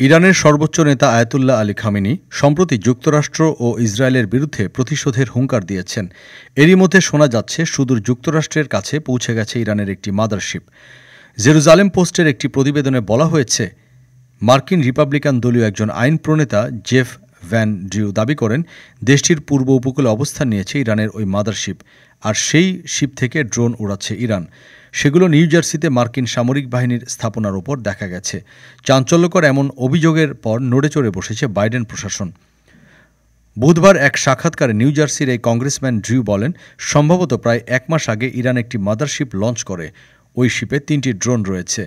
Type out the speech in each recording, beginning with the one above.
ইরানের সর্বোচ্চ নেতা আয়াতুল্লাহ আলী খামেনি সম্প্রতি যুক্তরাষ্ট্র ও ইসরায়েলের বিরুদ্ধে প্রতিশোধের হুঙ্কার দিয়েছেন। এরই মধ্যে শোনা যাচ্ছে সুদূর যুক্তরাষ্ট্রের কাছে পৌঁছে গেছে ইরানের একটি মাদারশিপ। জেরুজালেম পোস্টের একটি প্রতিবেদনে বলা হয়েছে, মার্কিন রিপাবলিকান দলীয় একজন আইন প্রণেতা জেফ ভ্যান ড্রিউ দাবি করেন দেশটির পূর্ব উপকূলে অবস্থান নিয়েছে ইরানের ওই মাদারশিপ, আর সেই শিপ থেকে ড্রোন উড়াচ্ছে ইরান। সেগুলো নিউ জার্সিতে মার্কিন সামরিক বাহিনীর স্থাপনার ওপর দেখা গেছে। চাঞ্চল্যকর এমন অভিযোগের পর নড়েচড়ে বসেছে বাইডেন প্রশাসন। বুধবার এক সাক্ষাৎকারে নিউ জার্সির এই কংগ্রেসম্যান ড্রিউ বলেন, সম্ভবত প্রায় এক মাস আগে ইরান একটি মাদারশিপ লঞ্চ করে। ওই শিপে 3টি ড্রোন রয়েছে।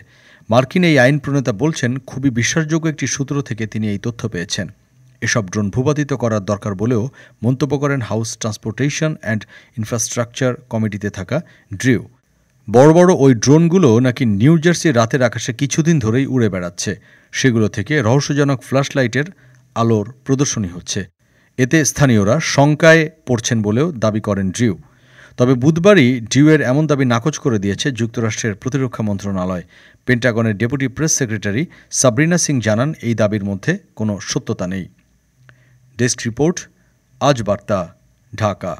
মার্কিন এই আইন প্রণেতা বলছেন, খুবই বিশ্বাসযোগ্য একটি সূত্র থেকে তিনি এই তথ্য পেয়েছেন। এসব ড্রোন ভূপাতিত করার দরকার বলেও মন্তব্য করেন হাউস ট্রান্সপোর্টেশন অ্যান্ড ইনফ্রাস্ট্রাকচার কমিটিতে থাকা ড্রিউ। বড় বড় ওই ড্রোনগুলো নাকি নিউ জার্সির রাতের আকাশে কিছুদিন ধরেই উড়ে বেড়াচ্ছে। সেগুলো থেকে রহস্যজনক ফ্ল্যাশ লাইটের আলোর প্রদর্শনী হচ্ছে। এতে স্থানীয়রা শঙ্কায় পড়ছেন বলেও দাবি করেন ড্রিউ। তবে বুধবারই ড্রিউয়ের এমন দাবি নাকচ করে দিয়েছে যুক্তরাষ্ট্রের প্রতিরক্ষা মন্ত্রণালয়। পেন্টাগনের deputy press secretary Sabrina Singh জানান, এই দাবির মধ্যে কোনো সত্যতা নেই। ডেস্ক রিপোর্ট, আজ বার্তা, ঢাকা।